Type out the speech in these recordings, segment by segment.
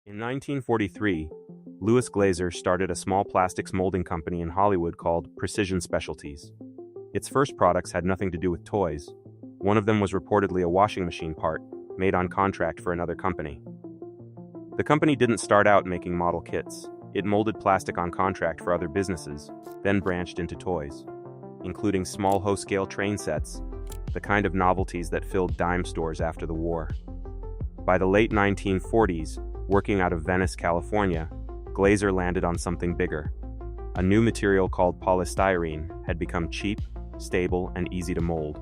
In 1943, Louis Glazer started a small plastics molding company in Hollywood called Precision Specialties. Its first products had nothing to do with toys. One of them was reportedly a washing machine part, made on contract for another company. The company didn't start out making model kits. It molded plastic on contract for other businesses, then branched into toys, including small Ho-scale train sets, the kind of novelties that filled dime stores after the war. By the late 1940s, working out of Venice, California, Glazer landed on something bigger. A new material called polystyrene had become cheap, stable, and easy to mold.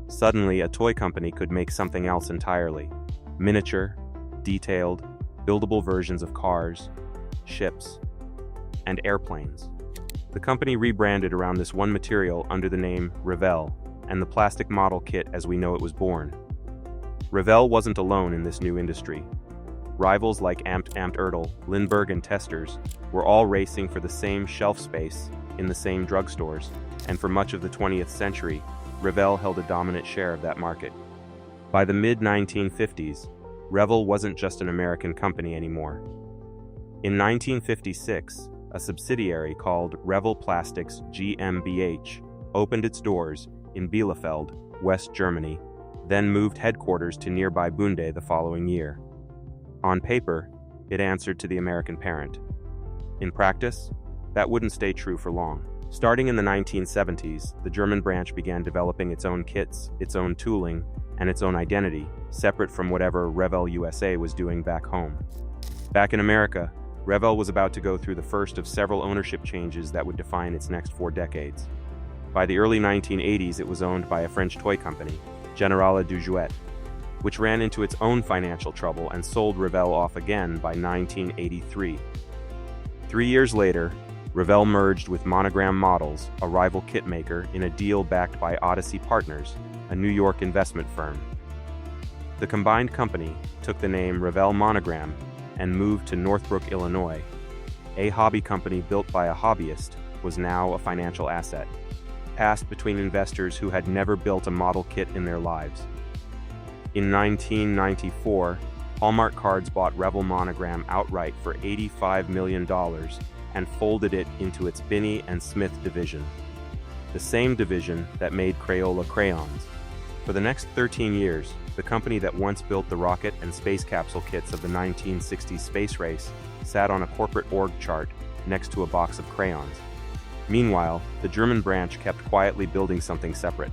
Suddenly, a toy company could make something else entirely: miniature, detailed, buildable versions of cars, ships, and airplanes. The company rebranded around this one material under the name Revell, and the plastic model kit as we know it was born. Revell wasn't alone in this new industry. Rivals like Amt Ertl, Lindbergh, and Testers were all racing for the same shelf space in the same drugstores, and for much of the 20th century, Revell held a dominant share of that market. By the mid-1950s, Revell wasn't just an American company anymore. In 1956, a subsidiary called Revell Plastics GmbH opened its doors in Bielefeld, West Germany, then moved headquarters to nearby Bunde the following year. On paper, it answered to the American parent. In practice, that wouldn't stay true for long. Starting in the 1970s, the German branch began developing its own kits, its own tooling, and its own identity, separate from whatever Revell USA was doing back home. Back in America, Revell was about to go through the first of several ownership changes that would define its next 4 decades. By the early 1980s, it was owned by a French toy company, Generale du Jouet, which ran into its own financial trouble and sold Revell off again by 1983. 3 years later, Revell merged with Monogram Models, a rival kit maker, in a deal backed by Odyssey Partners, a New York investment firm. The combined company took the name Revell Monogram and moved to Northbrook, Illinois. A hobby company built by a hobbyist was now a financial asset, passed between investors who had never built a model kit in their lives. In 1994, Hallmark Cards bought Revell Monogram outright for $85 million and folded it into its Binney and Smith division, the same division that made Crayola crayons. For the next 13 years, the company that once built the rocket and space capsule kits of the 1960s space race sat on a corporate org chart next to a box of crayons. Meanwhile, the German branch kept quietly building something separate.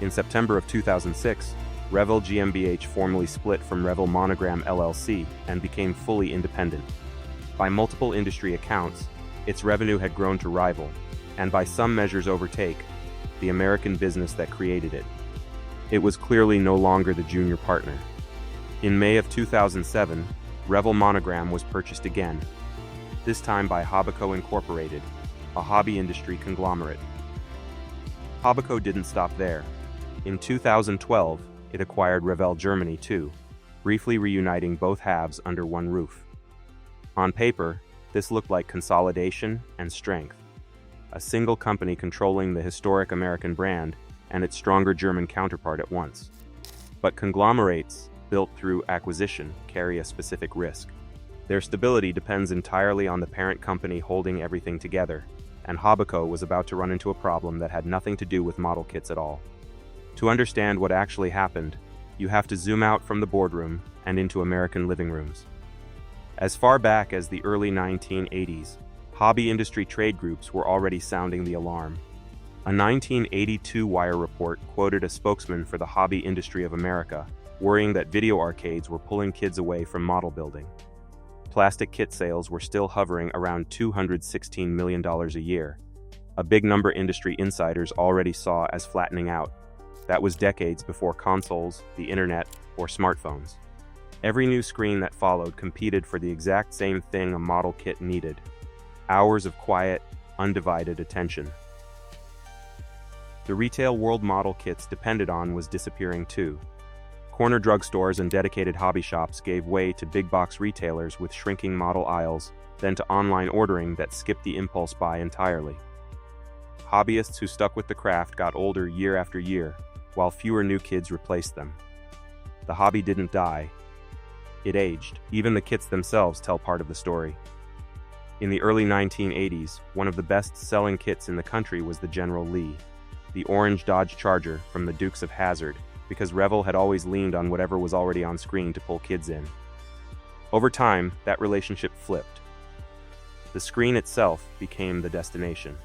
In September of 2006, Revell GmbH formally split from Revell Monogram LLC and became fully independent. By multiple industry accounts, its revenue had grown to rival, and by some measures overtake, the American business that created it. It was clearly no longer the junior partner. In May of 2007, Revell Monogram was purchased again, this time by Hobbico Incorporated, a hobby industry conglomerate. Hobbico didn't stop there. In 2012, it acquired Revell Germany too, briefly reuniting both halves under one roof. On paper, this looked like consolidation and strength, a single company controlling the historic American brand and its stronger German counterpart at once. But conglomerates, built through acquisition, carry a specific risk. Their stability depends entirely on the parent company holding everything together, and Hobbico was about to run into a problem that had nothing to do with model kits at all. To understand what actually happened, you have to zoom out from the boardroom and into American living rooms. As far back as the early 1980s, hobby industry trade groups were already sounding the alarm. A 1982 Wire report quoted a spokesman for the Hobby Industry of America, worrying that video arcades were pulling kids away from model building. Plastic kit sales were still hovering around $216 million a year, a big number industry insiders already saw as flattening out. That was decades before consoles, the internet, or smartphones. Every new screen that followed competed for the exact same thing a model kit needed: hours of quiet, undivided attention. The retail world model kits depended on was disappearing too. Corner drugstores and dedicated hobby shops gave way to big box retailers with shrinking model aisles, then to online ordering that skipped the impulse buy entirely. Hobbyists who stuck with the craft got older year after year, while fewer new kids replaced them. The hobby didn't die. It aged. Even the kits themselves tell part of the story. In the early 1980s, one of the best-selling kits in the country was the General Lee, the orange Dodge Charger from the Dukes of Hazzard, because Revell had always leaned on whatever was already on screen to pull kids in. Over time, that relationship flipped. The screen itself became the destination.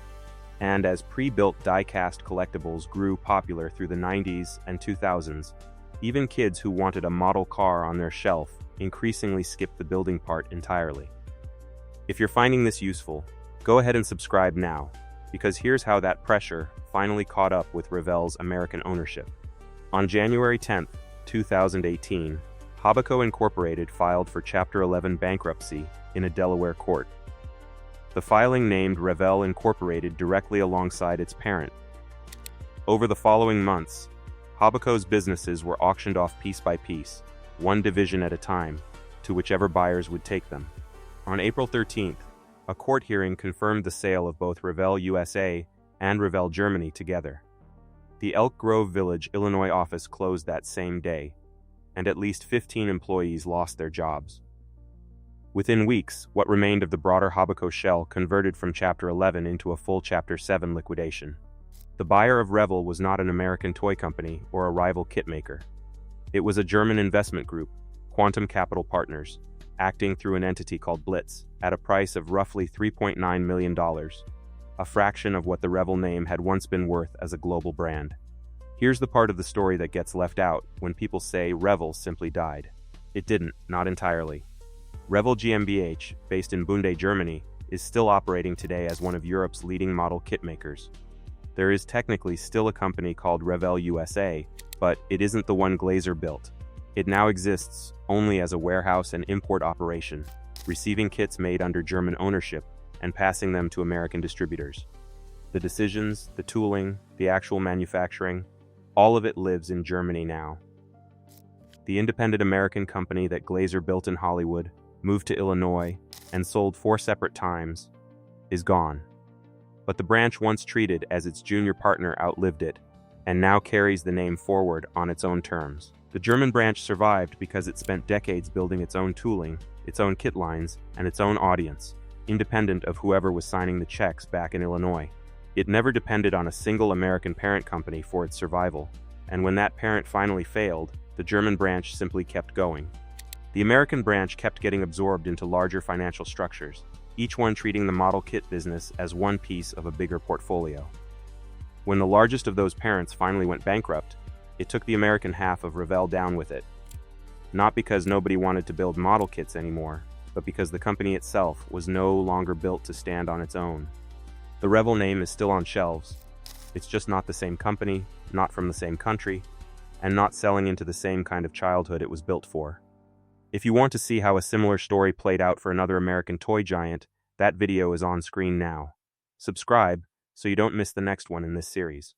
And as pre-built die-cast collectibles grew popular through the 90s and 2000s, even kids who wanted a model car on their shelf increasingly skipped the building part entirely. If you're finding this useful, go ahead and subscribe now, because here's how that pressure finally caught up with Revell's American ownership. On January 10, 2018, Hobbico Incorporated filed for Chapter 11 bankruptcy in a Delaware court. The filing named Revell Incorporated directly alongside its parent. Over the following months, Hobbico's businesses were auctioned off piece by piece, one division at a time, to whichever buyers would take them. On April 13th, a court hearing confirmed the sale of both Revell USA and Revell Germany together. The Elk Grove Village, Illinois office closed that same day, and at least 15 employees lost their jobs. Within weeks, what remained of the broader Hobbico shell converted from Chapter 11 into a full Chapter 7 liquidation. The buyer of Revell was not an American toy company or a rival kit maker. It was a German investment group, Quantum Capital Partners, acting through an entity called Blitz, at a price of roughly $3.9 million, a fraction of what the Revell name had once been worth as a global brand. Here's the part of the story that gets left out when people say Revell simply died. It didn't, not entirely. Revell GmbH, based in Bunde, Germany, is still operating today as one of Europe's leading model kit makers. There is technically still a company called Revell USA, but it isn't the one Glazer built. It now exists only as a warehouse and import operation, receiving kits made under German ownership and passing them to American distributors. The decisions, the tooling, the actual manufacturing, all of it lives in Germany now. The independent American company that Glazer built in Hollywood, moved to Illinois, and sold 4 separate times, is gone. But the branch once treated as its junior partner outlived it, and now carries the name forward on its own terms. The German branch survived because it spent decades building its own tooling, its own kit lines, and its own audience, independent of whoever was signing the checks back in Illinois. It never depended on a single American parent company for its survival, and when that parent finally failed, the German branch simply kept going. The American branch kept getting absorbed into larger financial structures, each one treating the model kit business as one piece of a bigger portfolio. When the largest of those parents finally went bankrupt, it took the American half of Revell down with it. Not because nobody wanted to build model kits anymore, but because the company itself was no longer built to stand on its own. The Revell name is still on shelves. It's just not the same company, not from the same country, and not selling into the same kind of childhood it was built for. If you want to see how a similar story played out for another American toy giant, that video is on screen now. Subscribe so you don't miss the next one in this series.